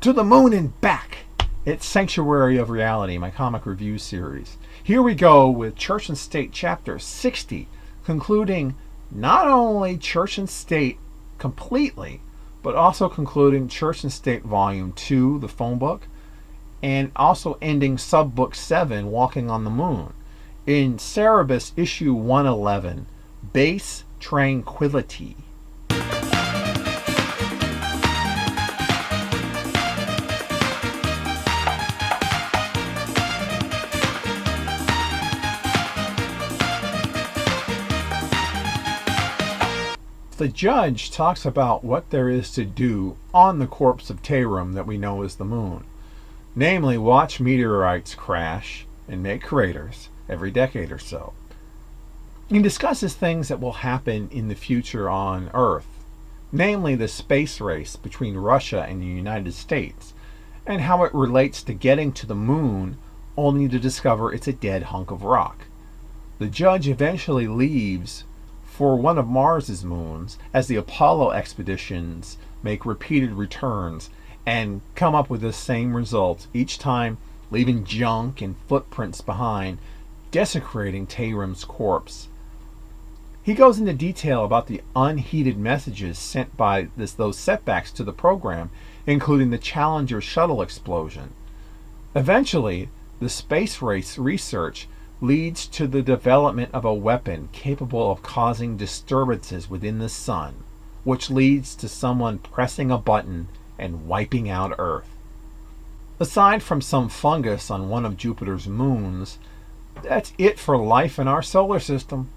To the Moon and Back. It's Sanctuary of Reality, my comic review series. Here we go with Church and State chapter 60, concluding not only Church and State completely, but also concluding Church and State Volume 2, the phone book, and also ending Subbook 7, Walking on the Moon. In Cerebus, issue 111, Base Tranquility. The judge talks about what there is to do on the corpse of Tarum that we know as the moon. Namely, watch meteorites crash and make craters every decade or so. He discusses things that will happen in the future on Earth, namely the space race between Russia and the United States, and how it relates to getting to the moon only to discover it's a dead hunk of rock. The judge eventually leaves for one of Mars's moons as the Apollo expeditions make repeated returns and come up with the same results, each time leaving junk and footprints behind, desecrating Tarum's corpse. He goes into detail about the unheeded messages sent by those setbacks to the program, including the Challenger shuttle explosion. Eventually, the space race research leads to the development of a weapon capable of causing disturbances within the sun, which leads to someone pressing a button and wiping out Earth. Aside from some fungus on one of Jupiter's moons, that's it for life in our solar system.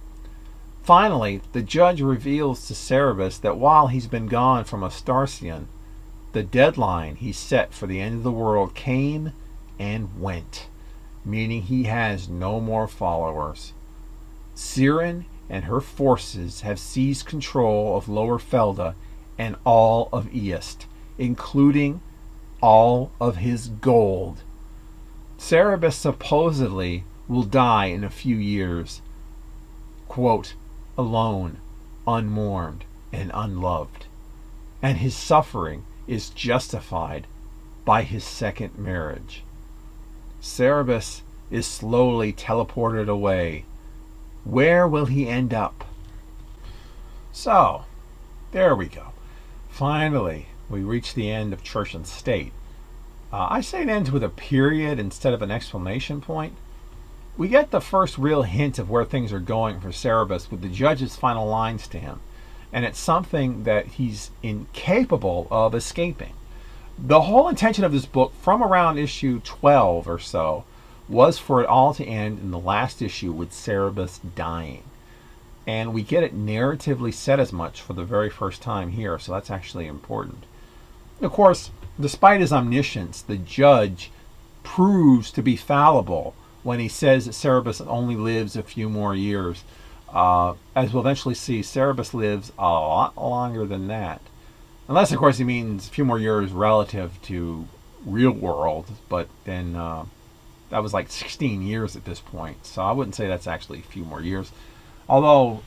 Finally, the judge reveals to Cerebus that while he's been gone from Astarcion, the deadline he set for the end of the world came and went, meaning he has no more followers. Siren and her forces have seized control of Lower Felda and all of East, including all of his gold. Cerebus supposedly will die in a few years, quote, alone, unmourned, and unloved, and his suffering is justified by his second marriage. Cerebus is slowly teleported away. Where will he end up? So, there we go. Finally, we reach the end of Church and State. I say it ends with a period instead of an exclamation point. We get the first real hint of where things are going for Cerebus with the judge's final lines to him, and it's something that he's incapable of escaping. The whole intention of this book, from around issue 12 or so, was for it all to end in the last issue with Cerebus dying. And we get it narratively said as much for the very first time here, so that's actually important. Of course, despite his omniscience, the judge proves to be fallible when he says that Cerebus only lives a few more years. As we'll eventually see, Cerebus lives a lot longer than that. Unless, of course, he means a few more years relative to real world, but then that was like 16 years at this point, so I wouldn't say that's actually a few more years. Although,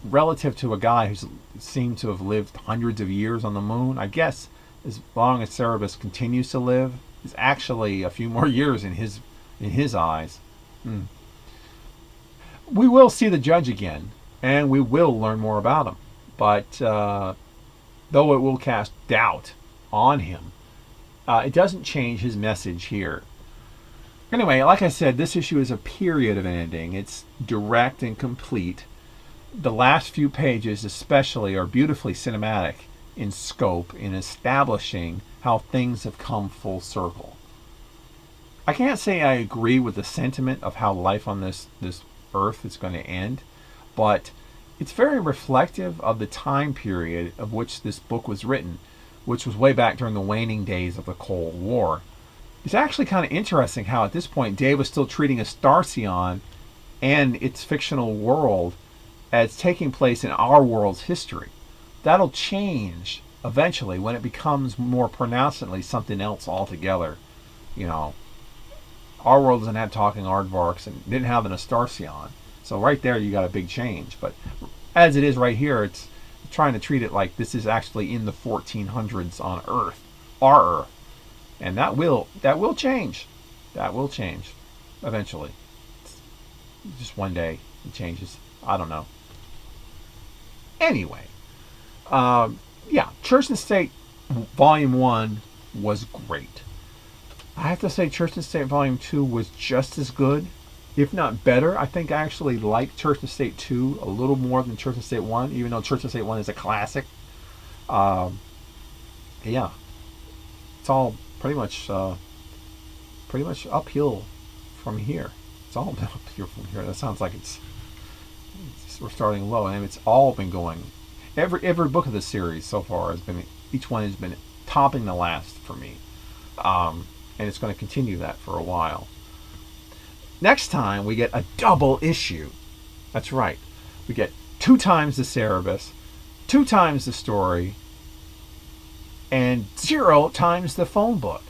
relative to a guy who seemed to have lived hundreds of years on the moon, I guess as long as Cerebus continues to live, is actually a few more years in his eyes. We will see the judge again, and we will learn more about him, but though it will cast doubt on him, it doesn't change his message here. Anyway, like I said, this issue is a period of ending. It's direct and complete. The last few pages especially are beautifully cinematic in scope in establishing how things have come full circle. I can't say I agree with the sentiment of how life on this earth is going to end, but it's very reflective of the time period of which this book was written, which was way back during the waning days of the Cold War. It's actually kind of interesting how at this point Dave was still treating Astarcion and its fictional world as taking place in our world's history. That'll change eventually when it becomes more pronouncedly something else altogether. You know, our world doesn't have talking aardvarks and didn't have an Astarcion. So right there you got a big change. But as it is right here, it's trying to treat it like this is actually in the 1400s on Earth, R, and that will change. That will change eventually. Just one day it changes. I don't know. Anyway, yeah, Church and State Volume 1 was great. I have to say Church and State Volume 2 was just as good, if not better. I think I actually like Church and State 2 a little more than Church and State 1, even though Church and State 1 is a classic. Yeah, it's all pretty much uphill from here. It's all uphill from here. That sounds like we're starting low, and it's all been going. Every book of the series so far has been, each one has been topping the last for me, and it's going to continue that for a while. Next time we get a double issue. That's right, we get 2 times the Cerebus, 2 times the story, and 0 times the phone book.